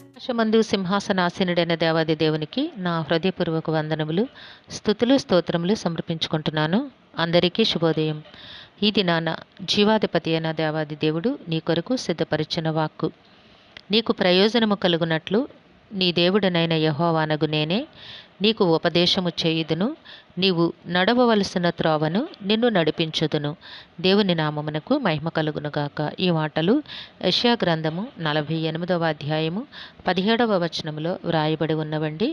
ఆకాశమందు సింహాసనాసీనుడైన దేవాది దేవునికి నా హృదయపూర్వక వందనములు, స్తుతులు, స్తోత్రములు సమర్పించుకుంటున్నాను. అందరికీ శుభోదయం. ఈ దినాన జీవాధిపతి అయిన దేవాది దేవుడు నీ కొరకు సిద్ధపరిచిన వాక్కు, నీకు ప్రయోజనము కలుగునట్లు నీ దేవుడనైన యెహోవానగు నేనే నీకు ఉపదేశము చేయుదును, నీవు నడవవలసిన త్రోవను నిన్ను నడిపించుదును. దేవుని నామమునకు మహిమ కలుగునుగాక. ఈ మాటలు యెషయా గ్రంథము 48వ అధ్యాయము 17వ వచనములో వ్రాయబడి ఉన్నవండి.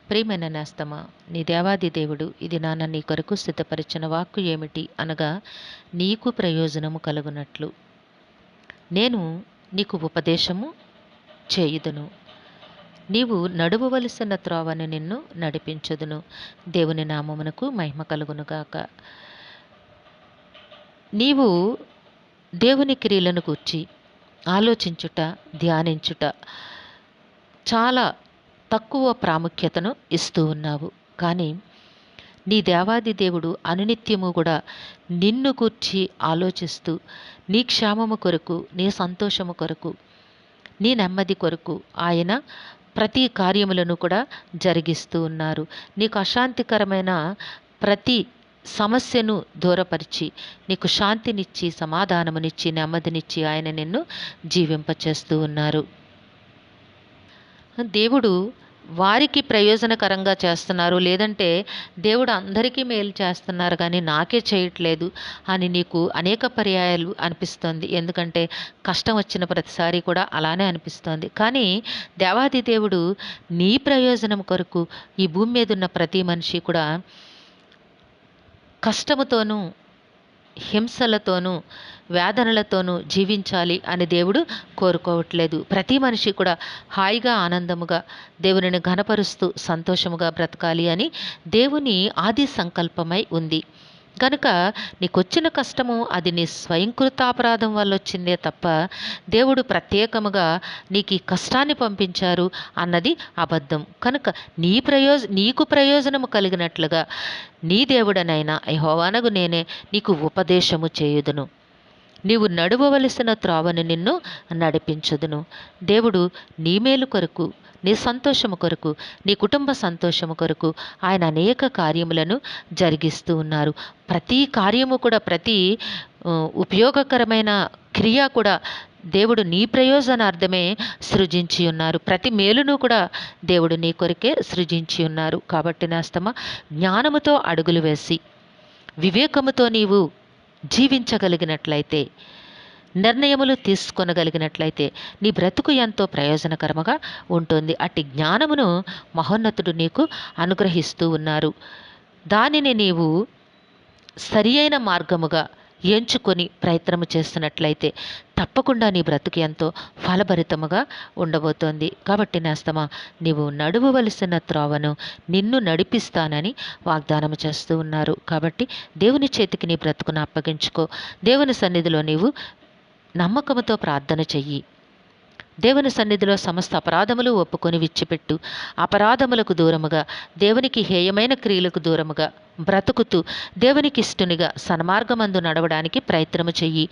ప్రియమైన నేస్తమా, నీ దేవాది దేవుడు ఇది నాన్న నీ కొరకు సిద్ధపరిచిన వాక్కు ఏమిటి అనగా, నీకు ప్రయోజనము కలుగునట్లు నేను నీకు ఉపదేశము చేయుదును, నీవు నడువవలసిన త్రోవను నిన్ను నడిపించుదును. దేవుని నామమునకు మహిమ కలుగునుగాక. నీవు దేవుని క్రియలను గూర్చి ఆలోచించుట, ధ్యానించుట చాలా తక్కువ ప్రాముఖ్యతను ఇస్తూ ఉన్నావు. కానీ నీ దేవాది దేవుడు అనునిత్యము కూడా నిన్ను గూర్చి ఆలోచిస్తూ నీ క్షేమము కొరకు, నీ సంతోషము కొరకు, నీ నెమ్మది కొరకు ఆయన ప్రతి కార్యములను కూడా జరిగిస్తూ ఉన్నారు. నీకు అశాంతికరమైన ప్రతి సమస్యను దూరపరిచి నీకు శాంతినిచ్చి, సమాధానమునిచ్చి, నెమ్మదినిచ్చి ఆయన నిన్ను జీవింపచేస్తూ ఉన్నారు. దేవుడు వారికి ప్రయోజనకరంగా చేస్తున్నారు, లేదంటే దేవుడు అందరికీ మేలు చేస్తున్నారు కానీ నాకే చేయట్లేదు అని నీకు అనేక పర్యాయాలు అనిపిస్తుంది. ఎందుకంటే కష్టం వచ్చిన ప్రతిసారి కూడా అలానే అనిపిస్తుంది. కానీ దేవాది దేవుడు నీ ప్రయోజనం కొరకు ఈ భూమి మీద ఉన్న ప్రతి మనిషి కూడా కష్టముతోనూ, హింసలతోనూ, వేదనలతోనూ జీవించాలి అని దేవుడు కోరుకోవట్లేదు. ప్రతి మనిషి కూడా హాయిగా, ఆనందముగా దేవునిని ఘనపరుస్తూ సంతోషముగా బ్రతకాలి అని దేవుని ఆది సంకల్పమై ఉంది. కనుక నీకొచ్చిన కష్టము అది నీ స్వయంకృతాపరాధం వల్ల వచ్చిందే తప్ప దేవుడు ప్రత్యేకముగా నీకు ఈ కష్టాన్ని పంపించారు అన్నది అబద్ధం. కనుక నీకు ప్రయోజనము కలిగినట్లుగా నీ దేవుడనైనా యెహోవానగు నేనే నీకు ఉపదేశము చేయుదును, నీవు నడువవలసిన త్రోవను నిన్ను నడిపించుదును. దేవుడు నీ మేలు కొరకు, నీ సంతోషము కొరకు, నీ కుటుంబ సంతోషము కొరకు ఆయన అనేక కార్యములను జరిగిస్తూ ఉన్నారు. ప్రతి కార్యము కూడా, ప్రతి ఉపయోగకరమైన క్రియ కూడా దేవుడు నీ ప్రయోజనార్థమే సృజించి ఉన్నారు. ప్రతి మేలును కూడా దేవుడు నీ కొరకే సృజించి ఉన్నారు. కాబట్టి నేస్తమా, జ్ఞానముతో అడుగులు వేసి వివేకముతో నీవు జీవించగలిగినట్లయితే, నిర్ణయములు తీసుకొనగలిగినట్లయితే నీ బ్రతుకు ఎంతో ప్రయోజనకరముగా ఉంటుంది. అట్టి జ్ఞానమును మహోన్నతుడు నీకు అనుగ్రహిస్తూ ఉన్నారు. దానిని నీవు సరి అయిన మార్గముగా ఎంచుకొని ప్రయత్నము చేస్తున్నట్లయితే తప్పకుండా నీ బ్రతుకు ఎంతో ఫలభరితముగా ఉండబోతోంది. కాబట్టి నేస్తమా, నీవు నడువవలసిన త్రోవను నిన్ను నడిపిస్తానని వాగ్దానం చేస్తూ ఉన్నారు. కాబట్టి దేవుని చేతికి నీ బ్రతుకును అప్పగించుకో. దేవుని సన్నిధిలో నీవు నమ్మకముతో ప్రార్థన చెయ్యి. దేవుని సన్నిధిలో సమస్త అపరాధములు ఒప్పుకొని విడిచిపెట్టు. అపరాధములకు దూరముగా, దేవునికి హేయమైన క్రియలకు దూరముగా బ్రతుకుతూ దేవునికి ఇష్టనిగా సన్మార్గమందు నడవడానికి ప్రయత్నము చెయ్యి.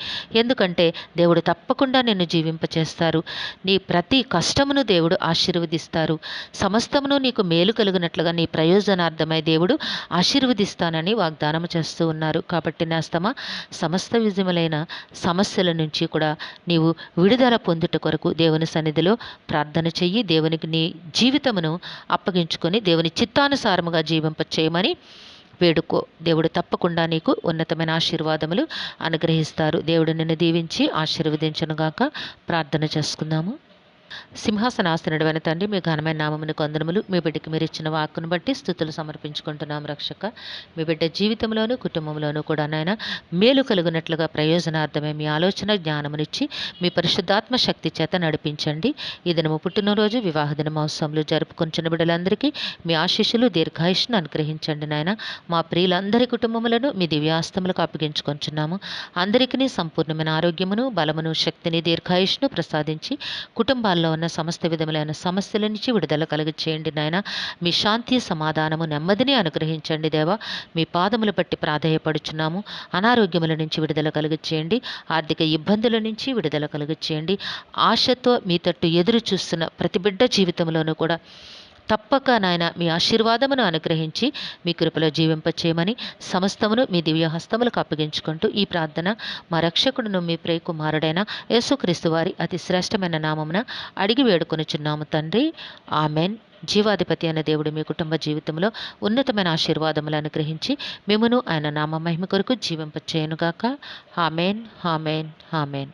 ఎందుకంటే దేవుడు తప్పకుండా నిన్ను జీవింపచేస్తారు. నీ ప్రతి కష్టమును దేవుడు ఆశీర్వదిస్తారు. సమస్తమును నీకు మేలు కలుగునట్లుగా నీ ప్రయోజనార్థమై దేవుడు ఆశీర్వదిస్తానని వాగ్దానం చేస్తూ ఉన్నారు. కాబట్టి నేస్తమా, సమస్త విజయములైన సమస్యల నుంచి కూడా నీవు విడుదల పొందుట కొరకు దేవుని సన్నిధిలో ప్రార్థన చెయ్యి. దేవునికి నీ జీవితమును అప్పగించుకొని దేవుని చిత్తానుసారముగా జీవింప చేయమని వేడుకో. దేవుడు తప్పకుండా నీకు ఉన్నతమైన ఆశీర్వాదములు అనుగ్రహిస్తారు. దేవుడు నిన్ను దీవించి ఆశీర్వదించునుగాక. ప్రార్థన చేసుకుందాము. సింహాసనాసనుడైన తండ్రి, మీ ఘనమైన నామమునకు వందనములు. మీ బిడ్డకి మీరు ఇచ్చిన వాక్కును బట్టి స్తుతులు సమర్పించుకుంటున్నాం రక్షక. మీ బిడ్డ జీవితంలోనూ, కుటుంబంలోనూ కూడా నాయన మేలు కలుగునట్లుగా ప్రయోజనార్థమే మీ ఆలోచన జ్ఞానమునిచ్చి మీ పరిశుద్ధాత్మ శక్తి చేత నడిపించండి. ఈ దినము పుట్టినరోజు, వివాహ దిన మహోత్సవంలో జరుపుకొంచిన బిడ్డలందరికీ మీ ఆశీస్సులు, దీర్ఘాయుష్ను అనుగ్రహించండి నాయన. మా ప్రియులందరి కుటుంబములను మీ దివ్యాస్తములకు అప్పగించుకొంచున్నాము. అందరికీ సంపూర్ణమైన ఆరోగ్యమును, బలమును, శక్తిని, దీర్ఘాయుష్ను ప్రసాదించి కుటుంబాల్లో ఉన్న ఉన్న సమస్త విధములైన సమస్యల నుంచి విడుదల కలుగచేయండి నాయన. మీ శాంతి, సమాధానము, నెమ్మదిని అనుగ్రహించండి దేవా. మీ పాదములు బట్టి ప్రాధేయపడుచున్నాము. అనారోగ్యముల నుంచి విడుదల కలుగచేయండి. ఆర్థిక ఇబ్బందుల నుంచి విడుదల కలుగచేయండి. ఆశతో మీ తట్టు ఎదురు చూస్తున్న ప్రతి బిడ్డ జీవితంలోనూ కూడా తప్పక నాయన మీ ఆశీర్వాదమును అనుగ్రహించి మీ కృపలో జీవింపచేయమని సమస్తమును మీ దివ్య హస్తములకు అప్పగించుకుంటూ ఈ ప్రార్థన మా రక్షకుడును మీ ప్రియ కుమారుడైన యేసుక్రీస్తు వారి అతి శ్రేష్టమైన నామమున అడిగి వేడుకొనుచున్నాము తండ్రి. ఆమెన్. జీవాధిపతి అనే దేవుడు మీ కుటుంబ జీవితంలో ఉన్నతమైన ఆశీర్వాదములు అనుగ్రహించి మిమ్మును ఆయన నామ మహిమ కొరకు జీవింపచేయునుగాక. Amen, amen, amen.